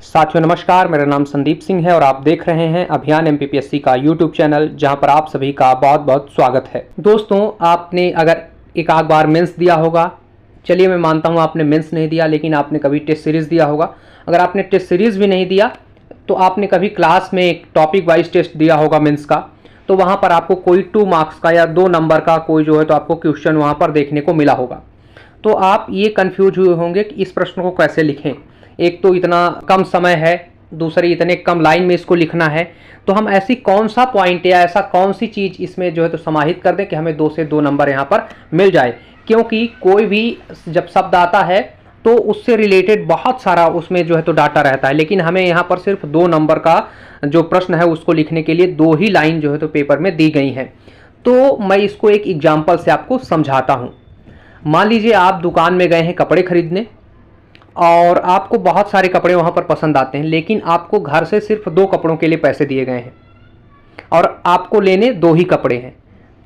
साथियों नमस्कार, मेरा नाम संदीप सिंह है और आप देख रहे हैं अभियान एमपीपीएससी का यूट्यूब चैनल, जहां पर आप सभी का बहुत बहुत स्वागत है। दोस्तों, आपने अगर एक आध बार मेंस दिया होगा, चलिए मैं मानता हूं आपने मेंस नहीं दिया, लेकिन आपने कभी टेस्ट सीरीज़ दिया होगा। अगर आपने टेस्ट सीरीज़ भी नहीं दिया तो आपने कभी क्लास में एक टॉपिक वाइज टेस्ट दिया होगा मेंस का, तो वहाँ पर आपको कोई 2 मार्क्स का या 2 नंबर का कोई जो है तो आपको क्वेश्चन वहाँ पर देखने को मिला होगा। तो आप ये कन्फ्यूज हुए होंगे कि इस प्रश्न को कैसे लिखें। एक तो इतना कम समय है, दूसरी इतने कम लाइन में इसको लिखना है, तो हम ऐसी कौन सा पॉइंट या ऐसा कौन सी चीज़ इसमें जो है तो समाहित कर दें कि हमें 2 से 2 नंबर यहाँ पर मिल जाए। क्योंकि कोई भी जब शब्द आता है तो उससे रिलेटेड बहुत सारा उसमें जो है तो डाटा रहता है, लेकिन हमें यहाँ पर सिर्फ 2 नंबर का जो प्रश्न है उसको लिखने के लिए 2 ही लाइन जो है तो पेपर में दी गई हैं। तो मैं इसको एक एग्जाम्पल से आपको समझाता हूँ। मान लीजिए आप दुकान में गए हैं कपड़े खरीदने और आपको बहुत सारे कपड़े वहाँ पर पसंद आते हैं, लेकिन आपको घर से सिर्फ 2 कपड़ों के लिए पैसे दिए गए हैं और आपको लेने 2 ही कपड़े हैं।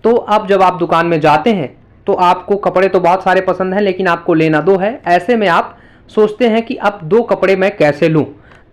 तो अब जब आप दुकान में जाते हैं तो आपको कपड़े तो बहुत सारे पसंद हैं, लेकिन आपको लेना 2 है। ऐसे में आप सोचते हैं कि अब 2 कपड़े मैं कैसे लूँ।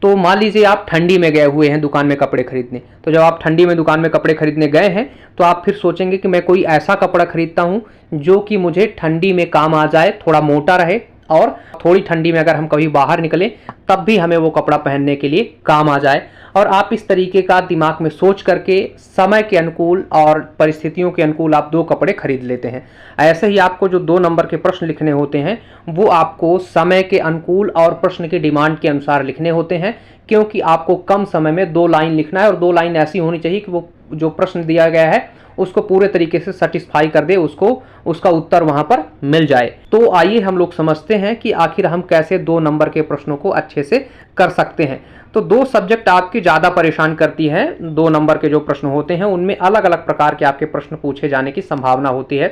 तो मान लीजिए आप ठंडी में गए हुए हैं दुकान में कपड़े खरीदने, तो जब आप ठंडी में दुकान में कपड़े खरीदने गए हैं तो आप फिर सोचेंगे कि मैं कोई ऐसा कपड़ा खरीदता हूँ जो कि मुझे ठंडी में काम आ जाए, थोड़ा मोटा रहे और थोड़ी ठंडी में अगर हम कभी बाहर निकलें तब भी हमें वो कपड़ा पहनने के लिए काम आ जाए। और आप इस तरीके का दिमाग में सोच करके समय के अनुकूल और परिस्थितियों के अनुकूल आप 2 कपड़े खरीद लेते हैं। ऐसे ही आपको जो 2 नंबर के प्रश्न लिखने होते हैं वो आपको समय के अनुकूल और प्रश्न की डिमांड के अनुसार लिखने होते हैं, क्योंकि आपको कम समय में 2 लाइन लिखना है और 2 लाइन ऐसी होनी चाहिए कि वो जो प्रश्न दिया गया है उसको पूरे तरीके से सेटिस्फाई कर दे, उसको उसका उत्तर वहां पर मिल जाए। तो आइए हम लोग समझते हैं कि आखिर हम कैसे 2 नंबर के प्रश्नों को अच्छे से कर सकते हैं। तो 2 सब्जेक्ट आपकी ज़्यादा परेशान करती हैं। 2 नंबर के जो प्रश्न होते हैं उनमें अलग अलग प्रकार के आपके प्रश्न पूछे जाने की संभावना होती है।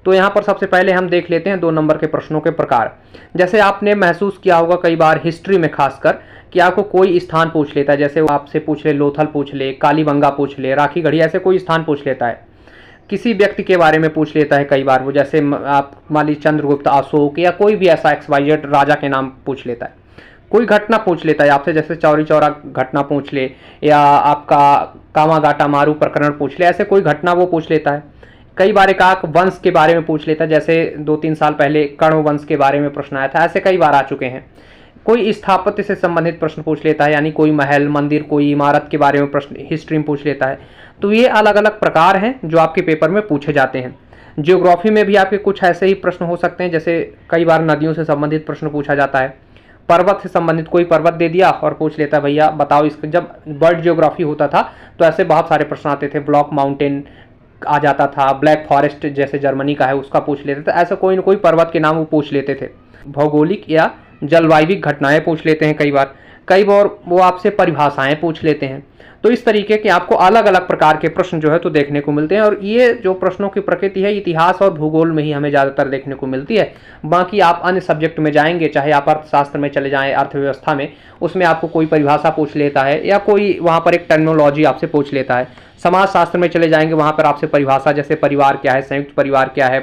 तो यहाँ पर सबसे पहले हम देख लेते हैं 2 नंबर के प्रश्नों के प्रकार। जैसे आपने महसूस किया होगा कई बार हिस्ट्री में खासकर कि आपको कोई स्थान पूछ लेता है, जैसे वो आपसे पूछ ले लोथल पूछ ले, कालीबंगा पूछ ले, राखी गढ़ी, ऐसे कोई स्थान पूछ लेता है। किसी व्यक्ति के बारे में पूछ लेता है कई बार वो, जैसे आप मान लीजिए चंद्रगुप्त, अशोक या कोई भी ऐसा XYZ राजा के नाम पूछ लेता है। कोई घटना पूछ लेता है आपसे, जैसे चौरी चौरा घटना पूछ ले या आपका कामागाटा मारू प्रकरण पूछ ले, ऐसे कोई घटना वो पूछ लेता है। कई बार एक वंश के बारे में पूछ लेता है, जैसे 2-3 साल पहले कर्ण वंश के बारे में प्रश्न आया था, ऐसे कई बार आ चुके हैं। कोई स्थापत्य से संबंधित प्रश्न पूछ लेता है, यानी कोई महल, मंदिर, कोई इमारत के बारे में प्रश्न हिस्ट्री में पूछ लेता है। तो ये अलग अलग प्रकार हैं जो आपके पेपर में पूछे जाते हैं। ज्योग्राफी में भी आपके कुछ ऐसे ही प्रश्न हो सकते हैं, जैसे कई बार नदियों से संबंधित प्रश्न पूछा जाता है। पर्वत से संबंधित कोई पर्वत दे दिया और पूछ लेता है भैया बताओ इसका। जब वर्ल्ड ज्योग्राफी होता था तो ऐसे बहुत सारे प्रश्न आते थे, ब्लॉक माउंटेन आ जाता था, ब्लैक फॉरेस्ट जैसे जर्मनी का है उसका पूछ लेते थे। ऐसा कोई न कोई पर्वत के नाम वो पूछ लेते थे। भौगोलिक या जलवायविक घटनाएं पूछ लेते हैं कई बार वो आपसे परिभाषाएं पूछ लेते हैं। तो इस तरीके के आपको अलग अलग प्रकार के प्रश्न जो है तो देखने को मिलते हैं। और ये जो प्रश्नों की प्रकृति है इतिहास और भूगोल में ही हमें ज़्यादातर देखने को मिलती है। बाकी आप अन्य सब्जेक्ट में जाएंगे, चाहे आप अर्थशास्त्र में चले जाएं, अर्थव्यवस्था में, उसमें आपको कोई परिभाषा पूछ लेता है या कोई वहाँ पर एक टर्मिनोलॉजी आपसे पूछ लेता है। समाजशास्त्र में चले जाएंगे, वहाँ पर आपसे परिभाषा जैसे परिवार क्या है, संयुक्त परिवार क्या है,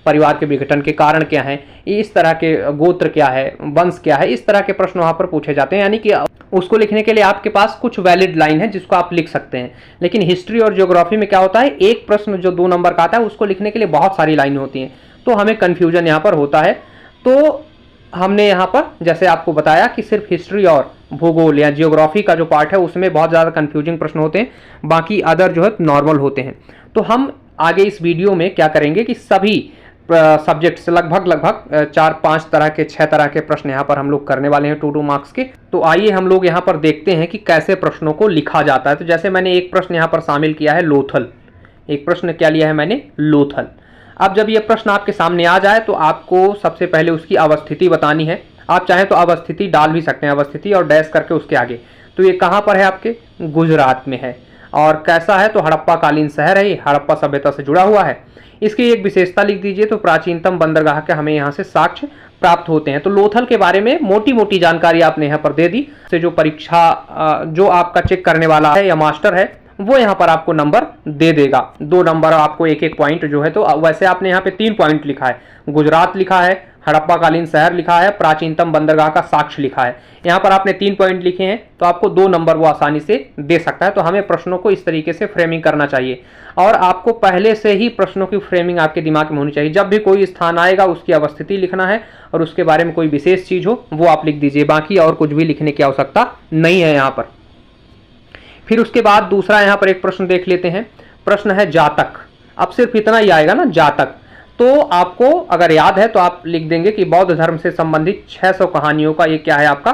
परिवार के विघटन के कारण क्या हैं, इस तरह के गोत्र क्या है, वंश क्या है, इस तरह के प्रश्न वहाँ पर पूछे जाते हैं। यानी कि उसको लिखने के लिए आपके पास कुछ वैलिड लाइन है जिसको आप लिख सकते हैं। लेकिन हिस्ट्री और ज्योग्राफी में क्या होता है, एक प्रश्न जो 2 नंबर का आता है उसको लिखने के लिए बहुत सारी लाइन होती हैं, तो हमें कन्फ्यूजन यहाँ पर होता है। तो हमने यहाँ पर जैसे आपको बताया कि सिर्फ हिस्ट्री और भूगोल या जियोग्राफी का जो पार्ट है उसमें बहुत ज़्यादा कन्फ्यूजिंग प्रश्न होते हैं, बाकी अदर जो है नॉर्मल होते हैं। तो हम आगे इस वीडियो में क्या करेंगे कि सभी सब्जेक्ट से लगभग 4-5 तरह के 6 तरह के प्रश्न यहाँ पर हम लोग करने वाले हैं 2 मार्क्स के। तो आइए हम लोग यहाँ पर देखते हैं कि कैसे प्रश्नों को लिखा जाता है। तो जैसे मैंने एक प्रश्न यहाँ पर शामिल किया है लोथल। एक प्रश्न क्या लिया है मैंने, लोथल। अब जब ये प्रश्न आपके सामने आ जाए तो आपको सबसे पहले उसकी अवस्थिति बतानी है। आप चाहें तो अवस्थिति डाल भी सकते हैं, अवस्थिति और डैश करके उसके आगे। तो ये कहाँ पर है, आपके गुजरात में है। और कैसा है, तो हड़प्पा कालीन शहर है, हड़प्पा सभ्यता से जुड़ा हुआ है। इसकी एक विशेषता लिख दीजिए, तो प्राचीनतम बंदरगाह के हमें यहाँ से साक्ष्य प्राप्त होते हैं। तो लोथल के बारे में मोटी मोटी जानकारी आपने यहाँ पर दे दी। से जो परीक्षा जो आपका चेक करने वाला है या मास्टर है वो यहाँ पर आपको नंबर दे देगा। 2 नंबर आपको 1-1 पॉइंट जो है। तो वैसे आपने यहाँ पे 3 पॉइंट लिखा है, गुजरात लिखा है, हड़प्पाकालीन शहर लिखा है, प्राचीनतम बंदरगाह का साक्ष्य लिखा है। यहाँ पर आपने 3 पॉइंट लिखे हैं तो आपको 2 नंबर वो आसानी से दे सकता है। तो हमें प्रश्नों को इस तरीके से फ्रेमिंग करना चाहिए और आपको पहले से ही प्रश्नों की फ्रेमिंग आपके दिमाग में होनी चाहिए। जब भी कोई स्थान आएगा उसकी अवस्थिति लिखना है और उसके बारे में कोई विशेष चीज हो वो आप लिख दीजिए, बाकी और कुछ भी लिखने की आवश्यकता नहीं है यहाँ पर। फिर उसके बाद दूसरा यहाँ पर एक प्रश्न देख लेते हैं। प्रश्न है जातक। अब सिर्फ इतना ही आएगा ना, जातक। तो आपको अगर याद है तो आप लिख देंगे कि बौद्ध धर्म से संबंधित 600 कहानियों का ये क्या है, आपका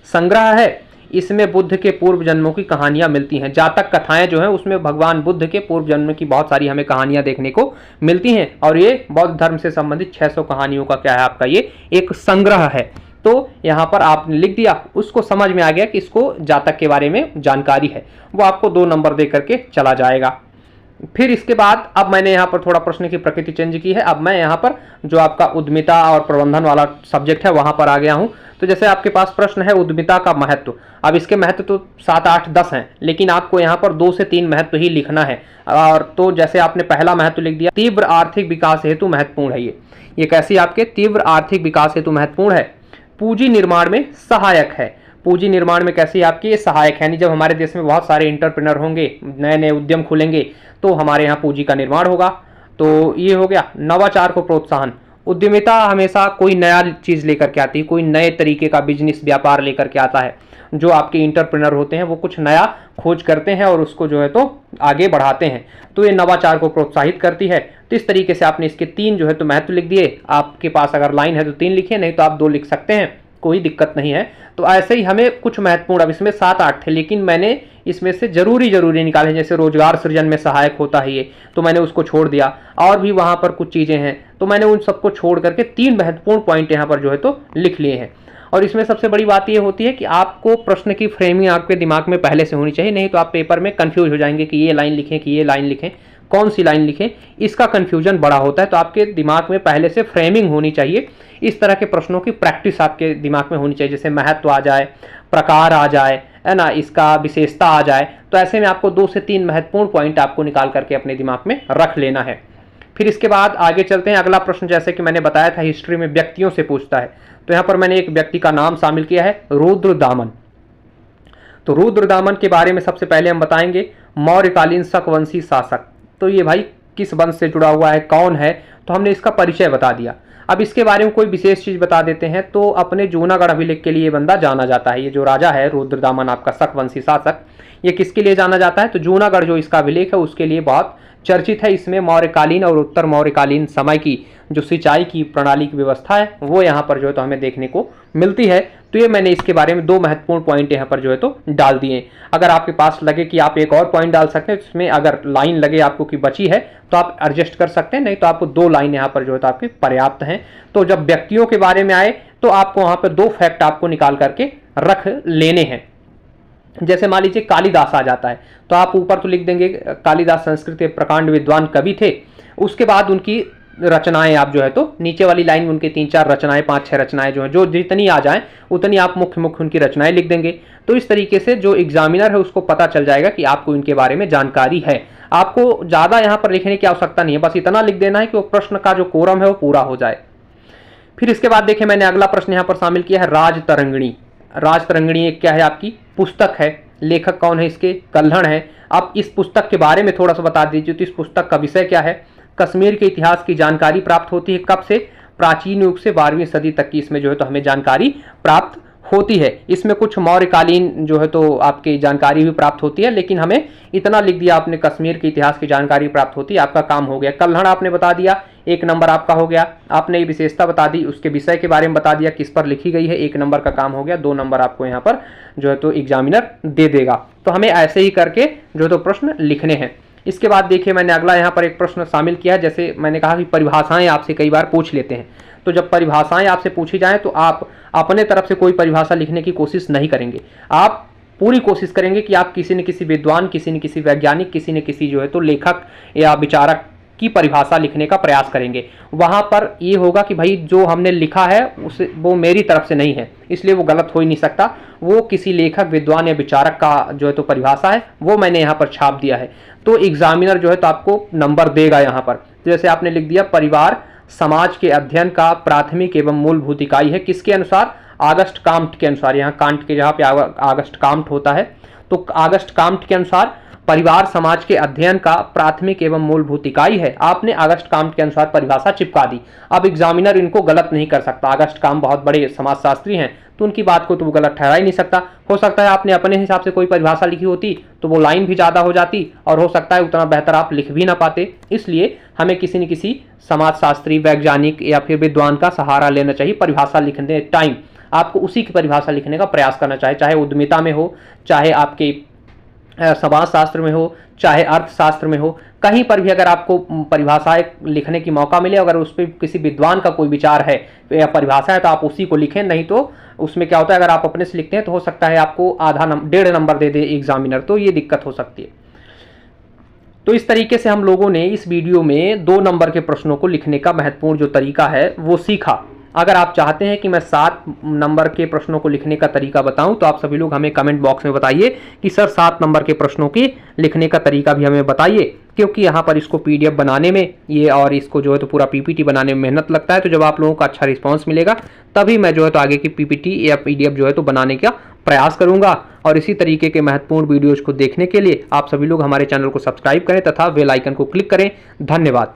संग्रह है। इसमें बुद्ध के पूर्व जन्मों की कहानियां मिलती हैं। जातक कथाएं जो हैं उसमें भगवान बुद्ध के पूर्व जन्म की बहुत सारी हमें कहानियां देखने को मिलती हैं और ये बौद्ध धर्म से संबंधित 600 कहानियों का क्या है, आपका ये एक संग्रह है। तो यहाँ पर आपने लिख दिया, उसको समझ में आ गया कि इसको जातक के बारे में जानकारी है, वो आपको 2 नंबर दे करके चला जाएगा। फिर इसके बाद अब मैंने यहाँ पर थोड़ा प्रश्न की प्रकृति चेंज की है। अब मैं यहाँ पर जो आपका उद्यमिता और प्रबंधन वाला सब्जेक्ट है वहां पर आ गया हूँ। तो जैसे आपके पास प्रश्न है उद्यमिता का महत्व। अब इसके महत्व तो 7, 8, 10 हैं, लेकिन आपको यहाँ पर 2 से 3 महत्व ही लिखना है। और तो जैसे आपने पहला महत्व लिख दिया, तीव्र आर्थिक विकास हेतु महत्वपूर्ण है। ये कैसी आपके तीव्र आर्थिक विकास हेतु महत्वपूर्ण है, पूंजी निर्माण में सहायक है। पूंजी निर्माण में कैसी आपकी ये सहायक है, यानी जब हमारे देश में बहुत सारे एंटरप्रेन्योर होंगे, नए नए उद्यम खुलेंगे तो हमारे यहाँ पूंजी का निर्माण होगा। तो ये हो गया। नवाचार को प्रोत्साहन। उद्यमिता हमेशा कोई नया चीज लेकर के आती है, कोई नए तरीके का बिजनेस व्यापार लेकर के आता है। जो आपके इंटरप्रेन्योर होते हैं वो कुछ नया खोज करते हैं और उसको जो है तो आगे बढ़ाते हैं, तो ये नवाचार को प्रोत्साहित करती है। तो इस तरीके से आपने इसके 3 जो है तो महत्व लिख दिए। आपके पास अगर लाइन है तो 3 लिखिए, नहीं तो आप 2 लिख सकते हैं, कोई दिक्कत नहीं है। तो ऐसे ही हमें कुछ महत्वपूर्ण, अब इसमें 7-8 थे लेकिन मैंने इसमें से जरूरी निकाले। जैसे रोजगार सृजन में सहायक होता है ये, तो मैंने उसको छोड़ दिया। और भी वहां पर कुछ चीजें हैं तो मैंने उन सबको छोड़ करके 3 महत्वपूर्ण पॉइंट यहाँ पर जो है तो लिख लिए हैं। और इसमें सबसे बड़ी बात ये होती है कि आपको प्रश्न की फ्रेमिंग आपके दिमाग में पहले से होनी चाहिए, नहीं तो आप पेपर में कंफ्यूज हो जाएंगे कि ये लाइन लिखें कि ये लाइन लिखें, कौन सी लाइन लिखें, इसका कंफ्यूजन बड़ा होता है। तो आपके दिमाग में पहले से फ्रेमिंग होनी चाहिए। इस तरह के प्रश्नों की प्रैक्टिस आपके दिमाग में होनी चाहिए, जैसे महत्व आ जाए, प्रकार आ जाए, है ना, इसका विशेषता आ जाए। तो ऐसे में आपको 2 से 3 महत्वपूर्ण पॉइंट आपको निकाल करके अपने दिमाग में रख लेना है। फिर इसके बाद आगे चलते हैं। अगला प्रश्न जैसे कि मैंने बताया था हिस्ट्री में व्यक्तियों से पूछता है, तो यहाँ पर मैंने एक व्यक्ति का नाम शामिल किया है, रुद्रदामन। तो रुद्रदामन के बारे में सबसे पहले हम बताएंगे मौर्यकालीन शकवंशी शासक। तो ये भाई किस वंश से जुड़ा हुआ है, कौन है, तो हमने इसका परिचय बता दिया। अब इसके बारे में कोई विशेष चीज बता देते हैं। तो अपने जूनागढ़ अभिलेख के लिए बंदा जाना जाता है। ये जो राजा है रुद्रदामन आपका शकवंशी शासक, ये किसके लिए जाना जाता है, तो जूनागढ़ जो इसका अभिलेख है उसके लिए बहुत चर्चित है। इसमें मौर्यकालीन और उत्तर मौर्यकालीन समय की जो सिंचाई की प्रणाली की व्यवस्था है वो यहाँ पर जो है तो हमें देखने को मिलती है। तो ये मैंने इसके बारे में 2 महत्वपूर्ण पॉइंट यहाँ पर जो है तो डाल दिए। अगर आपके पास लगे कि आप एक और पॉइंट डाल सकते हैं, इसमें अगर लाइन लगे आपको कि बची है तो आप एडजस्ट कर सकते हैं, नहीं तो आपको 2 लाइन यहाँ पर जो है तो आपके पर्याप्त हैं। तो जब व्यक्तियों के बारे में आए तो आपको वहाँ पर 2 फैक्ट आपको निकाल करके रख लेने हैं। जैसे मान लीजिए कालिदास आ जाता है तो आप ऊपर तो लिख देंगे कालिदास संस्कृत के प्रकांड विद्वान कवि थे। उसके बाद उनकी रचनाएं आप जो है तो नीचे वाली लाइन में उनके 3-4 रचनाएं, 5-6 रचनाएं जो है, जो जितनी आ जाएं उतनी आप मुख्य उनकी रचनाएं लिख देंगे। तो इस तरीके से जो एग्जामिनर है उसको पता चल जाएगा कि आपको इनके बारे में जानकारी है। आपको ज्यादा यहाँ पर लिखने की आवश्यकता नहीं है, बस इतना लिख देना है कि वो प्रश्न का जो कोरम है वो पूरा हो जाए। फिर इसके बाद देखिए मैंने अगला प्रश्न यहाँ पर शामिल किया है राजतरंगिणी। राजतरंगिणी एक क्या है, आपकी पुस्तक है। लेखक कौन है इसके, कल्हण है। अब इस पुस्तक के बारे में थोड़ा सा बता दीजिए। तो इस पुस्तक का विषय क्या है, कश्मीर के इतिहास की जानकारी प्राप्त होती है। कब से, प्राचीन युग से 12वीं सदी तक की इसमें जो है तो हमें जानकारी प्राप्त होती है। इसमें कुछ मौर्यकालीन जो है तो आपकी जानकारी भी प्राप्त होती है, लेकिन हमें इतना लिख दिया आपने कश्मीर के इतिहास की जानकारी प्राप्त होती है, आपका काम हो गया। कल्हण आपने बता दिया, 1 नंबर आपका हो गया। आपने ये विशेषता बता दी, उसके विषय के बारे में बता दिया, किस पर लिखी गई है, 1 नंबर का काम हो गया। 2 नंबर आपको यहाँ पर जो है तो एग्जामिनर दे देगा। तो हमें ऐसे ही करके जो है तो प्रश्न लिखने हैं। इसके बाद देखिए मैंने अगला यहाँ पर एक प्रश्न शामिल किया है। जैसे मैंने कहा कि परिभाषाएं आपसे कई बार पूछ लेते हैं, तो जब परिभाषाएं आपसे पूछी जाए तो आप अपने तरफ से कोई परिभाषा लिखने की कोशिश नहीं करेंगे। आप पूरी कोशिश करेंगे कि आप किसी न किसी विद्वान, किसी न किसी वैज्ञानिक, किसी न किसी जो है तो लेखक या विचारक की परिभाषा लिखने का प्रयास करेंगे। वहाँ पर ये होगा कि भाई जो हमने लिखा है उसे वो मेरी तरफ से नहीं है, इसलिए वो गलत हो ही नहीं सकता, वो किसी लेखक, विद्वान या विचारक का जो है तो परिभाषा है, वो मैंने यहाँ पर छाप दिया है। तो एग्जामिनर जो है तो आपको नंबर देगा यहाँ पर। जैसे आपने लिख दिया परिवार समाज के अध्ययन का प्राथमिक एवं मूलभूत इकाई है, किसके अनुसार? आगस्ट काम्ट के अनुसार। यहाँ कांट के जहाँ पे आगस्ट काम्ट होता है, तो आगस्ट काम्ट के अनुसार परिवार समाज के अध्ययन का प्राथमिक एवं मूलभूत इकाई है। आपने अगस्ट काम्ट के अनुसार परिभाषा चिपका दी। अब एग्जामिनर इनको गलत नहीं कर सकता, अगस्ट काम्ट बहुत बड़े समाजशास्त्री हैं, तो उनकी बात को तो वो गलत ठहरा ही नहीं सकता। हो सकता है आपने अपने हिसाब से कोई परिभाषा लिखी होती तो वो लाइन भी ज़्यादा हो जाती, और हो सकता है उतना बेहतर आप लिख भी ना पाते। इसलिए हमें किसी न किसी समाजशास्त्री, वैज्ञानिक या फिर विद्वान का सहारा लेना चाहिए परिभाषा लिखने टाइम। आपको उसी की परिभाषा लिखने का प्रयास करना चाहिए, चाहे उद्यमिता में हो, चाहे आपके समाजशास्त्र में हो, चाहे अर्थशास्त्र में हो, कहीं पर भी अगर आपको परिभाषाएं लिखने की मौका मिले, अगर उस पर किसी विद्वान का कोई विचार है या परिभाषा है तो आप उसी को लिखें। नहीं तो उसमें क्या होता है, अगर आप अपने से लिखते हैं तो हो सकता है आपको डेढ़ नंबर दे दे एग्जामिनर, तो ये दिक्कत हो सकती है। तो इस तरीके से हम लोगों ने इस वीडियो में 2 नंबर के प्रश्नों को लिखने का महत्वपूर्ण जो तरीका है वो सीखा। अगर आप चाहते हैं कि मैं 7 नंबर के प्रश्नों को लिखने का तरीका बताऊं तो आप सभी लोग हमें कमेंट बॉक्स में बताइए कि सर 7 नंबर के प्रश्नों के लिखने का तरीका भी हमें बताइए, क्योंकि यहाँ पर इसको PDF बनाने में ये और इसको जो है तो पूरा PPT बनाने में मेहनत लगता है। तो जब आप लोगों का अच्छा रिस्पॉन्स मिलेगा तभी मैं जो है तो आगे की PPT या PDF जो है तो बनाने का प्रयास करूंगा। और इसी तरीके के महत्वपूर्ण वीडियोज़ को देखने के लिए आप सभी लोग हमारे चैनल को सब्सक्राइब करें तथा बेल आइकन को क्लिक करें। धन्यवाद।